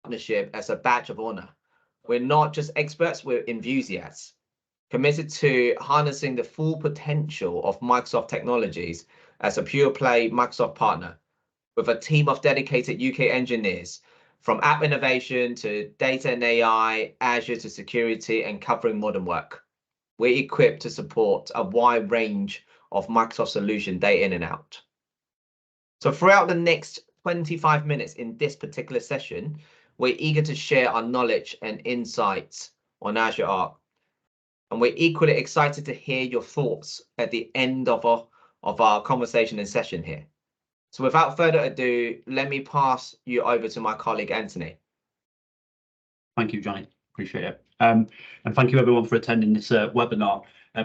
partnership as a badge of honor. We're not just experts, we're enthusiasts, committed to harnessing the full potential of Microsoft technologies as a pure play Microsoft partner, with a team of dedicated UK engineers, from app innovation to data and AI, Azure to security, and covering modern work. We're equipped to support a wide range of Microsoft solutions day in and out. So throughout the next 25 minutes in this particular session, we're eager to share our knowledge and insights on Azure Arc. And we're equally excited to hear your thoughts at the end of our conversation and session here. So without further ado, let me pass you over to my colleague, Anthony. Thank you, Johnny. Appreciate it. And thank you everyone for attending this webinar.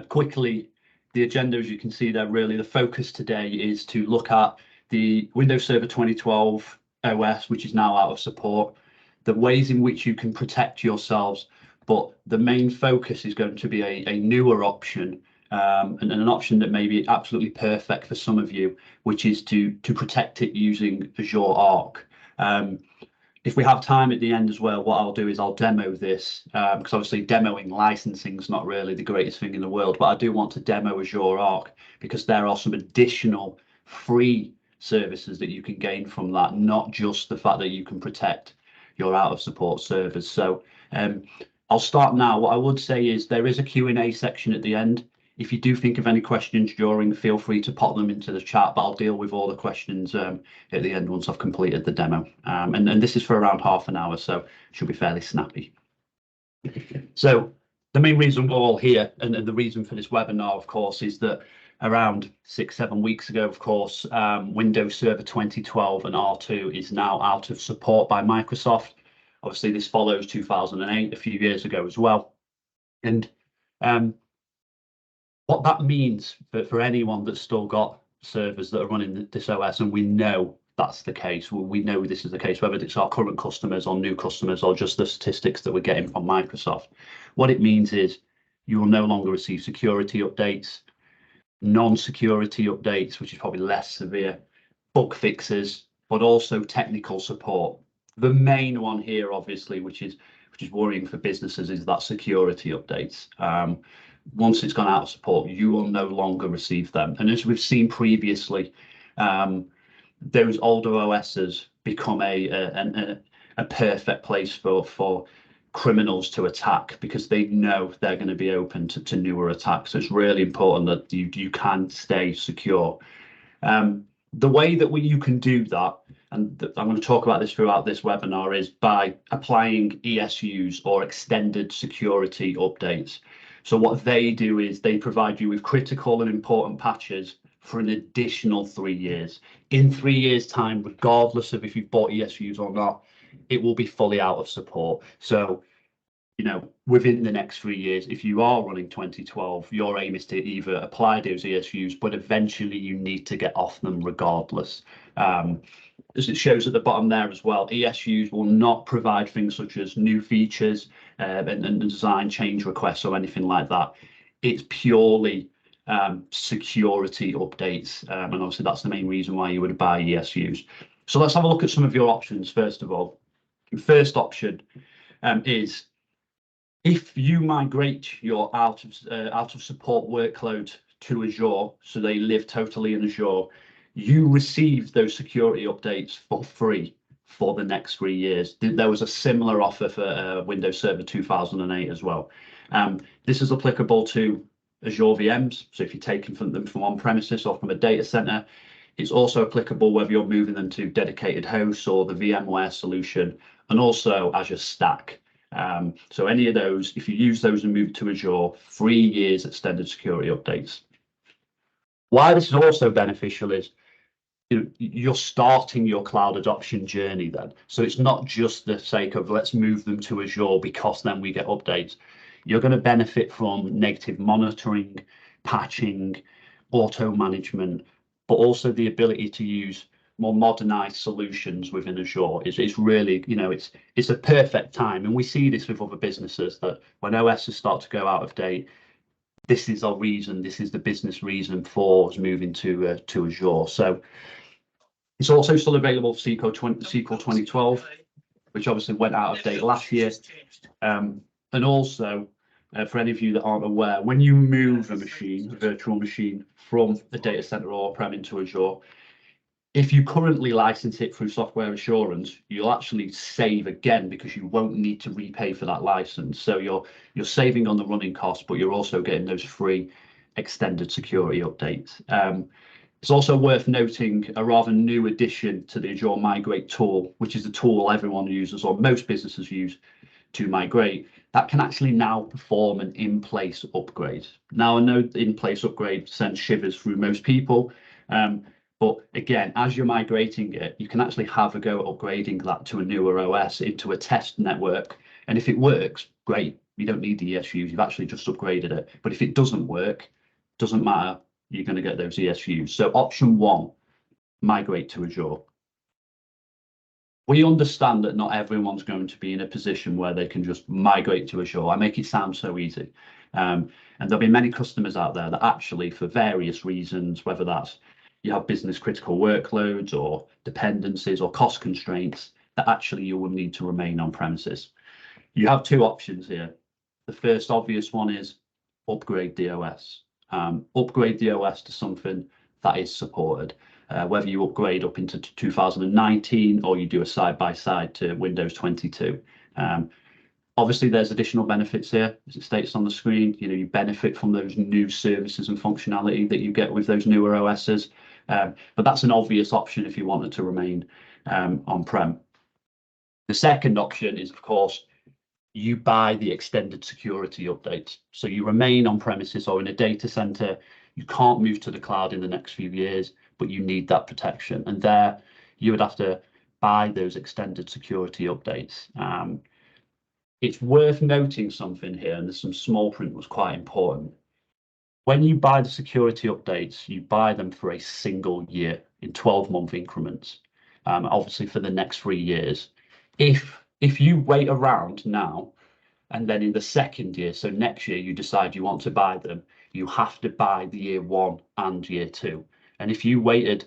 Quickly, the agenda, as you can see there, really the focus today is to look at the Windows Server 2012 OS, which is now out of support, the ways in which you can protect yourselves, but the main focus is going to be a newer option, and an option that may be absolutely perfect for some of you, which is to protect it using Azure Arc. If we have time at the end as well, what I'll do is I'll demo this, because obviously demoing licensing is not really the greatest thing in the world, but I do want to demo Azure Arc because there are some additional free services that you can gain from that, not just the fact that you can protect your out of support servers. So I'll start now. What I would say is there is a Q&A section at the end. If you do think of any questions during, feel free to pop them into the chat, but I'll deal with all the questions at the end once I've completed the demo. And this is for around half an hour, so it should be fairly snappy. So the main reason we're all here, and the reason for this webinar, of course, is that around 6-7 weeks ago, of course, Windows Server 2012 and R2 is now out of support by Microsoft. Obviously, this follows 2008, a few years ago as well. And what that means for anyone that's still got servers that are running this OS, and we know that's the case, we know this is the case, whether it's our current customers or new customers or just the statistics that we're getting from Microsoft. What it means is you will no longer receive security updates, non-security updates, which is probably less severe, bug fixes, but also technical support. The main one here, obviously, which is worrying for businesses, is that security updates. Once it's gone out of support, you will no longer receive them. And as we've seen previously, those older OSs become a perfect place for criminals to attack because they know they're going to be open to newer attacks. So it's really important that you can stay secure. The way that you can do that, and I'm going to talk about this throughout this webinar, is by applying ESUs or extended security updates. So what they do is they provide you with critical and important patches for an additional 3 years. In 3 years' time, regardless of if you've bought ESUs or not, it will be fully out of support. So, you know, within the next 3 years, if you are running 2012, your aim is to either apply those ESUs, but eventually you need to get off them regardless. As it shows at the bottom there as well, ESUs will not provide things such as new features and design change requests or anything like that. It's purely security updates, and obviously that's the main reason why you would buy ESUs. So let's have a look at some of your options first of all. First option is if you migrate your out of support workload to Azure, so they live totally in Azure, you receive those security updates for free for the next 3 years. There was a similar offer for Windows Server 2008 as well. This is applicable to Azure VMs, so if you're taking them from on-premises or from a data center. It's also applicable whether you're moving them to dedicated hosts or the VMware solution, and also Azure Stack. So any of those, if you use those and move to Azure, 3 years extended security updates. Why this is also beneficial is you're starting your cloud adoption journey then. So it's not just the sake of let's move them to Azure because then we get updates. You're going to benefit from native monitoring, patching, auto management, but also the ability to use more modernized solutions within Azure. It's really, you know, it's a perfect time. And we see this with other businesses that when OSs start to go out of date, this is our reason, this is the business reason for us moving to Azure. So it's also still available for SQL 2012. which obviously went out of date last year. And also, for any of you that aren't aware, when you move a machine, a virtual machine, from a data center or on-prem into Azure, if you currently license it through software assurance, you'll actually save again because you won't need to repay for that license. So you're saving on the running costs, but you're also getting those free extended security updates. It's also worth noting a rather new addition to the Azure Migrate tool, which is the tool everyone uses or most businesses use to migrate, that can actually now perform an in-place upgrade. Now, I know in-place upgrade sends shivers through most people, but again, as you're migrating it, you can actually have a go at upgrading that to a newer OS into a test network. And if it works, great. You don't need the ESUs, you've actually just upgraded it. But if it doesn't work, doesn't matter, you're going to get those ESUs. So option 1, migrate to Azure. We understand that not everyone's going to be in a position where they can just migrate to Azure. I make it sound so easy. And there'll be many customers out there that actually, for various reasons, whether that's you have business critical workloads or dependencies or cost constraints, that actually you will need to remain on premises. You have 2 options here. The first obvious one is upgrade the OS. Upgrade the OS to something that is supported. Whether you upgrade up into 2019 or you do a side-by-side to Windows 22. Obviously, there's additional benefits here, as it states on the screen. You benefit from those new services and functionality that you get with those newer OSs. But that's an obvious option if you wanted to remain on-prem. The second option is, of course, you buy the extended security updates. So you remain on premises or in a data center. You can't move to the cloud in the next few years, but you need that protection. And there you would have to buy those extended security updates. It's worth noting something here, and there's some small print was quite important. When you buy the security updates, you buy them for a single year in 12-month increments, obviously for the next 3 years. If you wait around now, and then in the second year, so next year, you decide you want to buy them, you have to buy the year 1 and year 2. And if you waited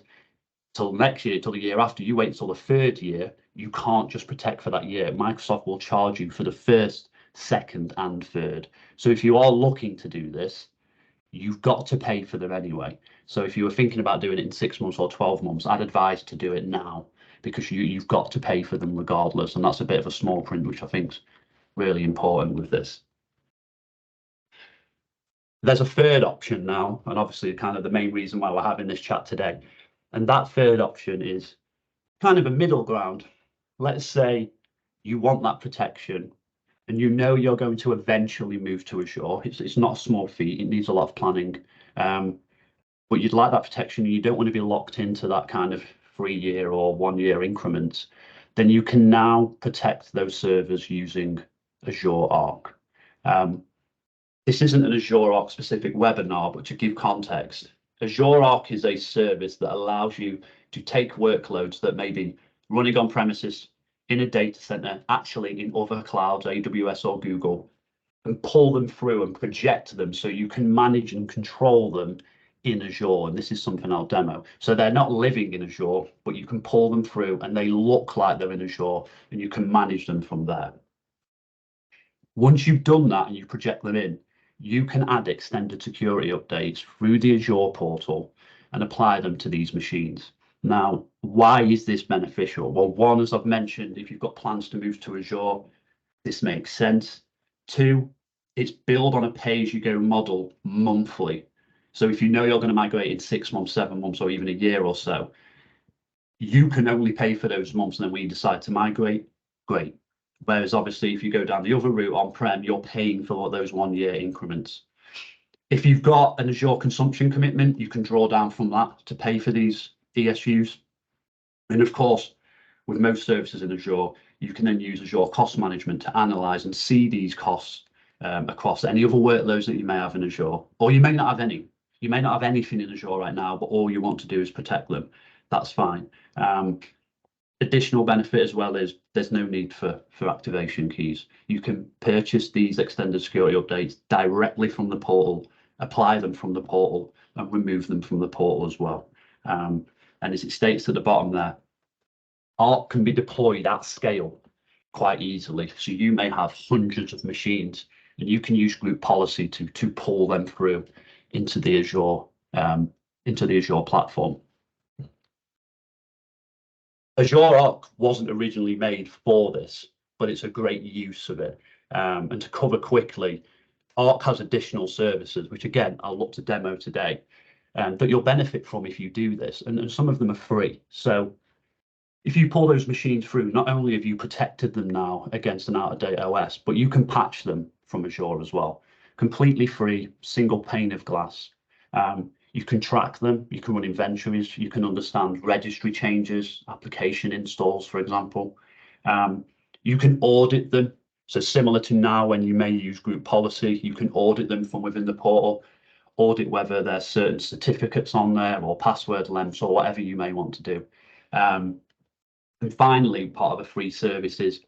till next year, till the year after, you wait till the 3rd year, you can't just protect for that year. Microsoft will charge you for the 1st, 2nd, and 3rd. So if you are looking to do this, you've got to pay for them anyway. So if you were thinking about doing it in 6 months or 12 months, I'd advise to do it now because you've got to pay for them regardless. And that's a bit of a small print, which I think is really important with this. There's a 3rd option now, and obviously kind of the main reason why we're having this chat today. And that 3rd option is kind of a middle ground. Let's say you want that protection and you know you're going to eventually move to Azure. It's not a small feat, it needs a lot of planning. But you'd like that protection and you don't want to be locked into that kind of 3-year or 1-year increments. Then you can now protect those servers using Azure Arc. This isn't an Azure Arc specific webinar, but to give context, Azure Arc is a service that allows you to take workloads that may be running on premises in a data center, actually in other clouds, AWS or Google, and pull them through and project them so you can manage and control them in Azure. And this is something I'll demo. So they're not living in Azure, but you can pull them through and they look like they're in Azure and you can manage them from there. Once you've done that and you project them in, you can add extended security updates through the Azure portal and apply them to these machines. Now, why is this beneficial? Well, 1, as I've mentioned, if you've got plans to move to Azure, this makes sense. 2, it's billed on a pay-as-you-go model monthly. So if you know you're going to migrate in 6 months, 7 months, or even a year or so, you can only pay for those months, and then when you decide to migrate, great. Whereas obviously, if you go down the other route on-prem, you're paying for those 1-year increments. If you've got an Azure consumption commitment, you can draw down from that to pay for these ESUs. And of course, with most services in Azure, you can then use Azure Cost Management to analyze and see these costs across any other workloads that you may have in Azure, or you may not have any. You may not have anything in Azure right now, but all you want to do is protect them. That's fine. Additional benefit as well is there's no need for activation keys. You can purchase these extended security updates directly from the portal, apply them from the portal, and remove them from the portal as well. And as it states at the bottom there, Arc can be deployed at scale. quite easily. So you may have hundreds of machines, and you can use group policy to pull them through into the Azure platform. Azure Arc wasn't originally made for this, but it's a great use of it. And to cover quickly, Arc has additional services, which again, I'll look to demo today, that you'll benefit from if you do this. And some of them are free. So if you pull those machines through, not only have you protected them now against an out-of-date OS, but you can patch them from Azure as well. Completely free, single pane of glass. You can track them, you can run inventories, you can understand registry changes, application installs, for example. You can audit them. So similar to now when you may use group policy, you can audit them from within the portal, audit whether there's certain certificates on there or password lengths or whatever you may want to do. And finally, part of a free service is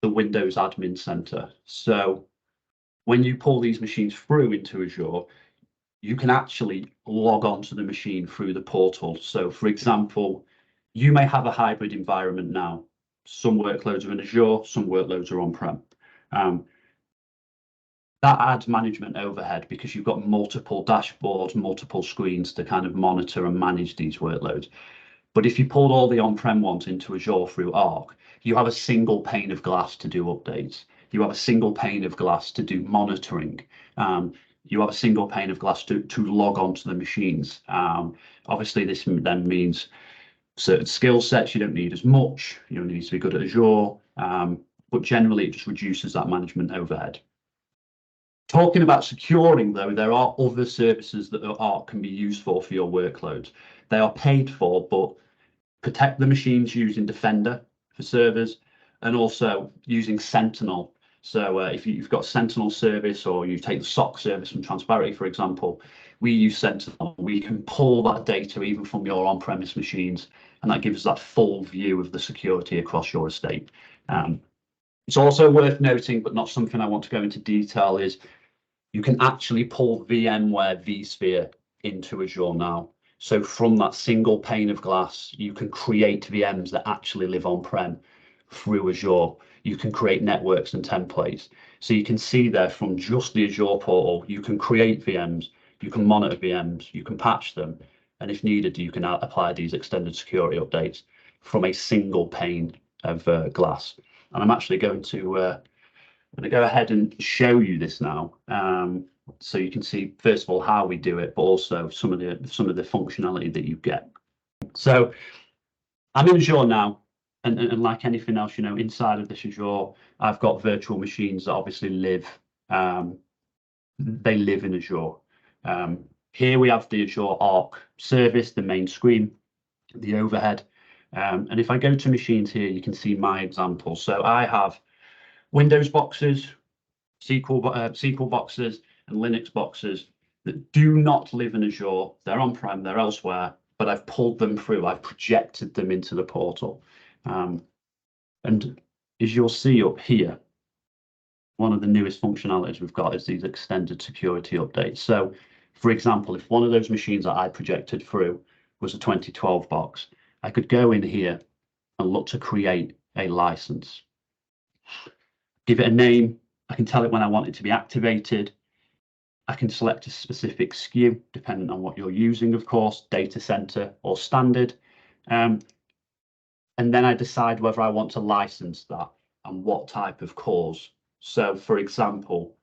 the Windows Admin Center. So when you pull these machines through into Azure, you can actually log on to the machine through the portal. So for example, you may have a hybrid environment now. Some workloads are in Azure, some workloads are on-prem. That adds management overhead because you've got multiple dashboards, multiple screens to kind of monitor and manage these workloads. But if you pulled all the on-prem ones into Azure through Arc, you have a single pane of glass to do updates. You have a single pane of glass to do monitoring. You have a single pane of glass to log on to the machines. Obviously, this then means certain skill sets you don't need as much. You don't need to be good at Azure, but generally it just reduces that management overhead. Talking about securing, though, there are other services that Arc can be used for your workloads. They are paid for, but protect the machines using Defender for servers and also using Sentinel. So if you've got Sentinel service or you take the SOC service from Transparity, for example, we use Sentinel. We can pull that data even from your on-premise machines, and that gives us that full view of the security across your estate. It's also worth noting, but not something I want to go into detail, is you can actually pull VMware vSphere into Azure now. So from that single pane of glass, you can create VMs that actually live on-prem through Azure. You can create networks and templates. So you can see there from just the Azure portal, you can create VMs, you can monitor VMs, you can patch them, and if needed, you can apply these extended security updates from a single pane of glass. And I'm actually going to go ahead and show you this now, so you can see first of all how we do it, but also some of the functionality that you get. So I'm in Azure now, and like anything else, inside of this Azure, I've got virtual machines that obviously live. They live in Azure. Here we have the Azure Arc service, the main screen, the overhead, and if I go to machines here, you can see my example. So I have Windows boxes, SQL boxes, and Linux boxes that do not live in Azure. They're on-prem, they're elsewhere, but I've pulled them through. I've projected them into the portal. And as you'll see up here, one of the newest functionalities we've got is these extended security updates. So, for example, if one of those machines that I projected through was a 2012 box, I could go in here and look to create a license. Give it a name. I can tell it when I want it to be activated. I can select a specific SKU, depending on what you're using, of course, data center or standard. And then I decide whether I want to license that and what type of cores. So, for example,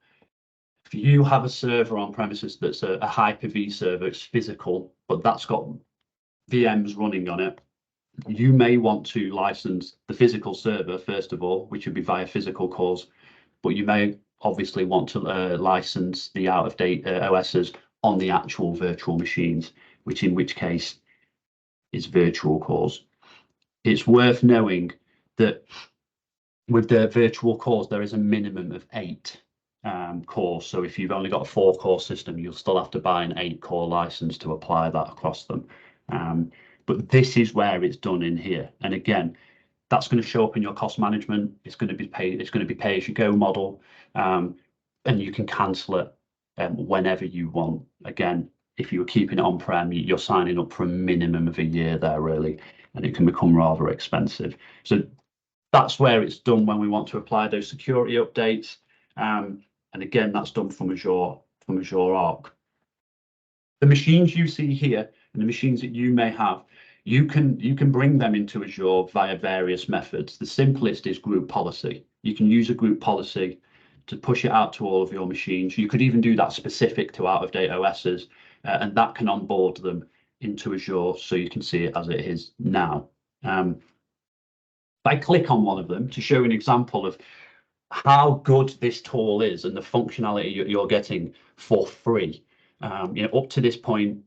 if you have a server on premises that's a Hyper-V server, it's physical, but that's got VMs running on it, you may want to license the physical server, first of all, which would be via physical cores, but you may obviously want to license the out-of-date OSs on the actual virtual machines, in which case is virtual cores. It's worth knowing that with the virtual cores, there is a minimum of 8 cores. So if you've only got a 4-core system, you'll still have to buy an 8-core license to apply that across them. But this is where it's done in here. And again, that's going to show up in your cost management. It's going to be pay as you go model, and you can cancel it whenever you want. Again, if you were keeping it on-prem, you're signing up for a minimum of a year there, really, and it can become rather expensive. So That's where it's done when we want to apply those security updates. And again, that's done from Azure Arc. The machines you see here and the machines that you may have, you can bring them into Azure via various methods. The simplest is group policy. You can use a group policy to push it out to all of your machines. You could even do that specific to out-of-date OSs, and that can onboard them into Azure so you can see it as it is now. If I click on one of them to show an example of how good this tool is and the functionality you're getting for free. Up to this point,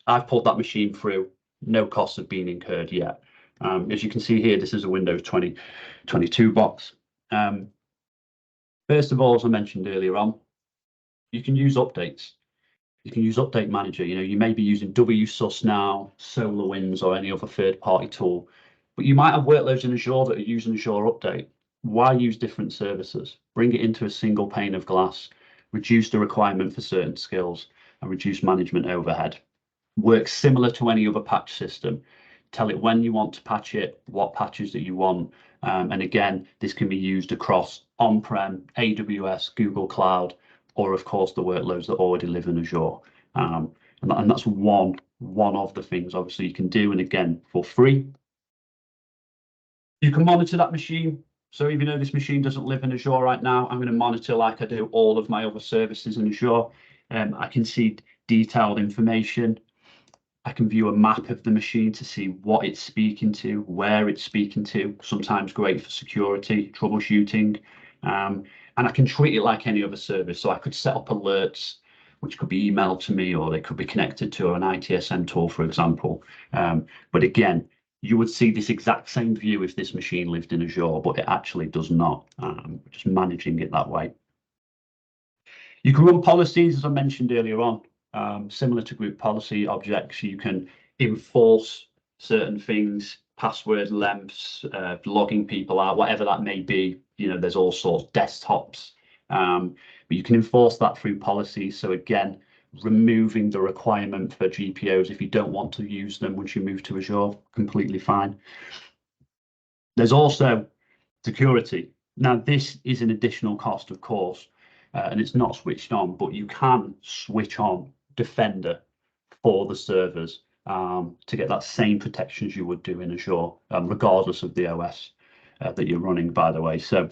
I've pulled that machine through, no costs have been incurred yet. As you can see here, this is a Windows 2022 box. First of all, as I mentioned earlier on, you can use updates. You can use Update Manager. You may be using WSUS now, SolarWinds, or any other third-party tool, but you might have workloads in Azure that are using Azure Update. Why use different services? Bring it into a single pane of glass, reduce the requirement for certain skills, and reduce management overhead. Works similar to any other patch system. Tell it when you want to patch it, what patches that you want. And again, this can be used across on-prem, AWS, Google Cloud, or of course the workloads that already live in Azure. And that's one of the things obviously you can do, and again, for free. You can monitor that machine. So even though this machine doesn't live in Azure right now, I'm going to monitor like I do all of my other services in Azure. I can see detailed information. I can view a map of the machine to see what it's speaking to, where it's speaking to, sometimes great for security, troubleshooting. And I can treat it like any other service. So I could set up alerts, which could be emailed to me, or they could be connected to an ITSM tool, for example. But again, you would see this exact same view if this machine lived in Azure, but it actually does not. Just managing it that way. You can run policies, as I mentioned earlier on, similar to group policy objects. You can enforce certain things, password lengths, logging people out, whatever that may be. There's all sorts, desktops, but you can enforce that through policies. So again, removing the requirement for GPOs if you don't want to use them once you move to Azure, completely fine. There's also security. Now, this is an additional cost, of course, and it's not switched on, but you can switch on Defender for the servers to get that same protection as you would do in Azure, regardless of the OS that you're running, by the way. So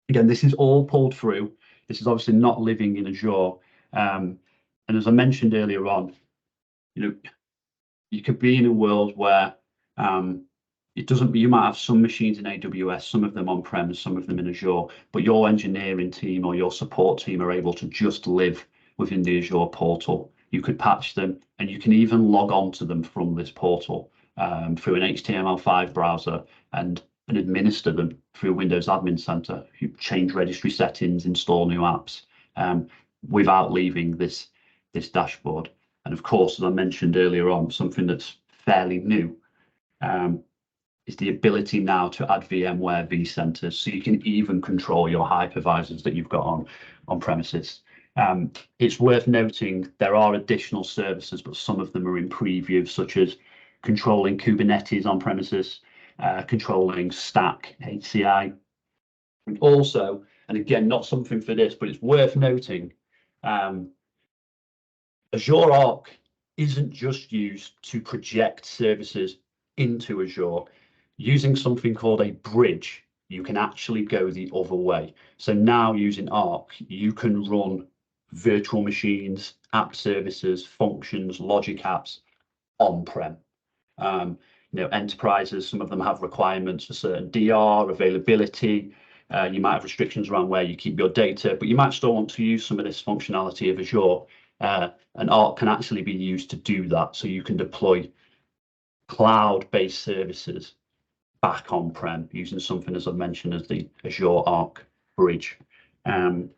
again, this is all pulled through. This is obviously not living in Azure. And as I mentioned earlier on, you could be in a world where you might have some machines in AWS, some of them on-prem, some of them in Azure, but your engineering team or your support team are able to just live within the Azure portal. You could patch them, and you can even log on to them from this portal through an HTML5 browser and administer them through Windows Admin Center. You change registry settings, install new apps without leaving this dashboard. And of course, as I mentioned earlier on, something that's fairly new is the ability now to add VMware vCenters, so you can even control your hypervisors that you've got on premises. It's worth noting there are additional services, but some of them are in preview, such as controlling Kubernetes on premises, controlling Stack HCI. And also, and again, not something for this, but it's worth noting, Azure Arc isn't just used to project services into Azure. Using something called a bridge, you can actually go the other way. So now using Arc, you can run virtual machines, app services, functions, logic apps on-prem. Enterprises, some of them have requirements for certain DR, availability. You might have restrictions around where you keep your data, but you might still want to use some of this functionality of Azure. And Arc can actually be used to do that. So you can deploy cloud-based services back on-prem using something, as I've mentioned, as the Azure Arc bridge. Don't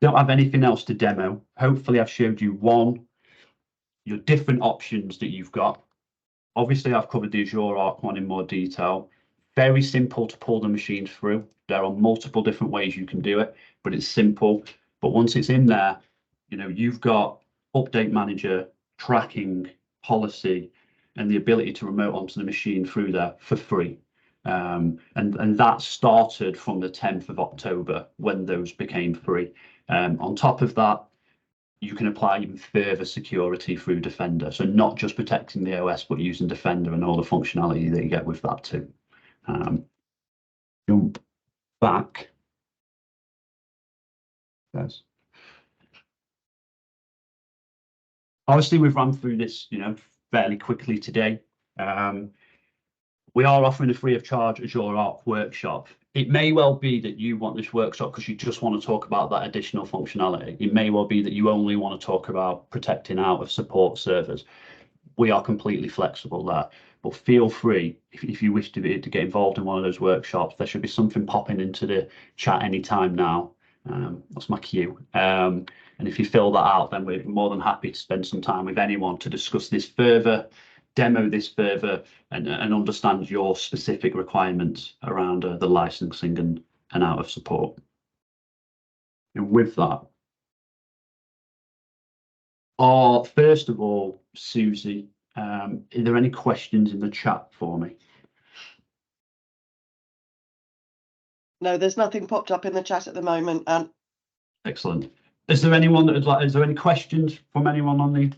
have anything else to demo. Hopefully I've showed you your different options that you've got. Obviously I've covered the Azure Arc one in more detail. Very simple to pull the machines through. There are multiple different ways you can do it, but it's simple. But once it's in there, you've got Update Manager, tracking, policy, and the ability to remote onto the machine through there for free. And that started from the 10th of October when those became free. On top of that, you can apply even further security through Defender. So not just protecting the OS, but using Defender and all the functionality that you get with that too. Jump back. Yes. Obviously, we've run through this, fairly quickly today. We are offering a free of charge Azure Arc workshop. It may well be that you want this workshop because you just want to talk about that additional functionality. It may well be that you only want to talk about protecting out of support servers. We are completely flexible there, but feel free if you wish to get involved in one of those workshops. There should be something popping into the chat anytime now. That's my cue. And if you fill that out, then we're more than happy to spend some time with anyone to discuss this further, demo this further, and understand your specific requirements around the licensing and out of support. And with that, first of all, Susie, are there any questions in the chat for me? No, there's nothing popped up in the chat at the moment, Ant. Excellent. Is there anyone that would like? Is there any questions from anyone on the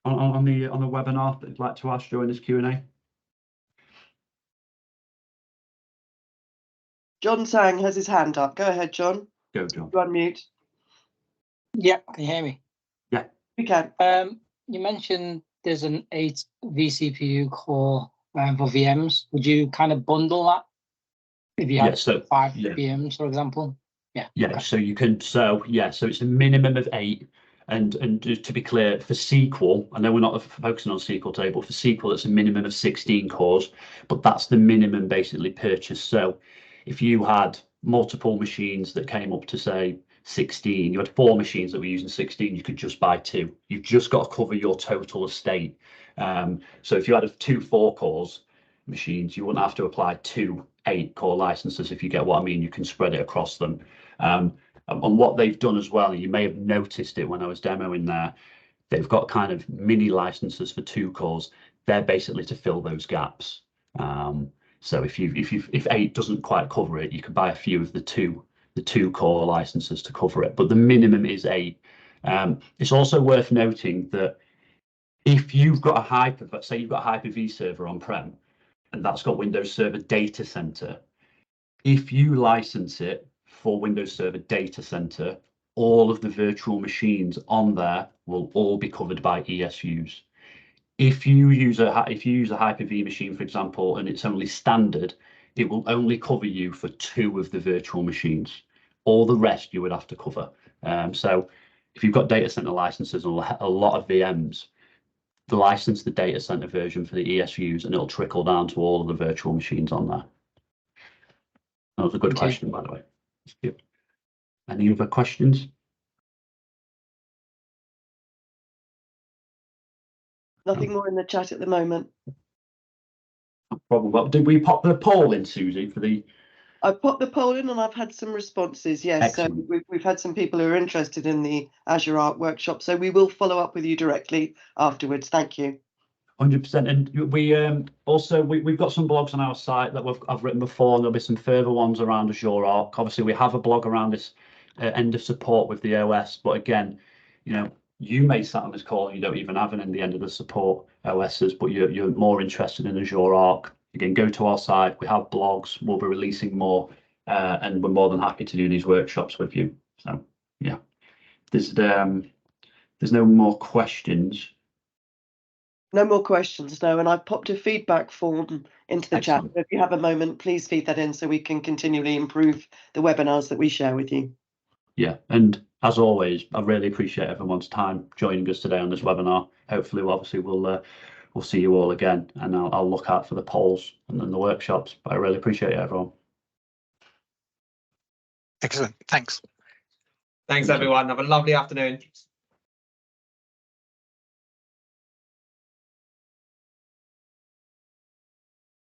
webinar that would like to ask during this Q&A? John Sang has his hand up. Go ahead, John. Go, John. You unmute. Yeah, can you hear me? Yeah, we can. You mentioned there's an 8 vCPU core for VMs. Would you kind of bundle that if you had 5 VMs, for example? Yeah. So you can. So it's a minimum of 8. And to be clear, for SQL, I know we're not focusing on SQL today, but for SQL, it's a minimum of 16 cores, but that's the minimum basically purchased. So if you had multiple machines that came up to say 16, you had 4 machines that were using 16, you could just buy 2. You've just got to cover your total estate. So if you had 2 4-cores machines, you wouldn't have to apply 2 8-core licenses, if you get what I mean. You can spread it across them. And what they've done as well, you may have noticed it when I was demoing there, they've got kind of mini licenses for 2 cores. They're basically to fill those gaps. So if 8 doesn't quite cover it, you can buy a few of the 2 core licenses to cover it, but the minimum is 8. It's also worth noting that if you've got let's say you've got a Hyper-V server on-prem, and that's got Windows Server Data Center, if you license it for Windows Server Data Center, all of the virtual machines on there will all be covered by ESUs. If you use a Hyper-V machine, for example, and it's only standard, it will only cover you for 2 of the virtual machines. All the rest you would have to cover. So if you've got data center licenses and a lot of VMs, license the data center version for the ESUs, and it'll trickle down to all of the virtual machines on there. That was a good question, by the way. Any other questions? Nothing more in the chat at the moment. No problem. Well, did we pop the poll in, Susie, for the? I've popped the poll in and I've had some responses. Yes, excellent. So we've had some people who are interested in the Azure Arc workshop. So we will follow up with you directly afterwards. Thank you. 100%. And we also we've got some blogs on our site that I've written before, and there'll be some further ones around Azure Arc. Obviously, we have a blog around this end of support with the OS, but again, you may sat on this call and you don't even have an the end of the support OSs, but you're more interested in Azure Arc. Again, go to our site. We have blogs. We'll be releasing more, and we're more than happy to do these workshops with you. So yeah, there's no more questions. No more questions, no. And I've popped a feedback form into the chat. If you have a moment, please feed that in so we can continually improve the webinars that we share with you. Yeah, and as always, I really appreciate everyone's time joining us today on this webinar. Hopefully, we'll see you all again, and I'll look out for the polls and then the workshops. But I really appreciate it, everyone. Excellent. Thanks. Thanks, everyone. Have a lovely afternoon.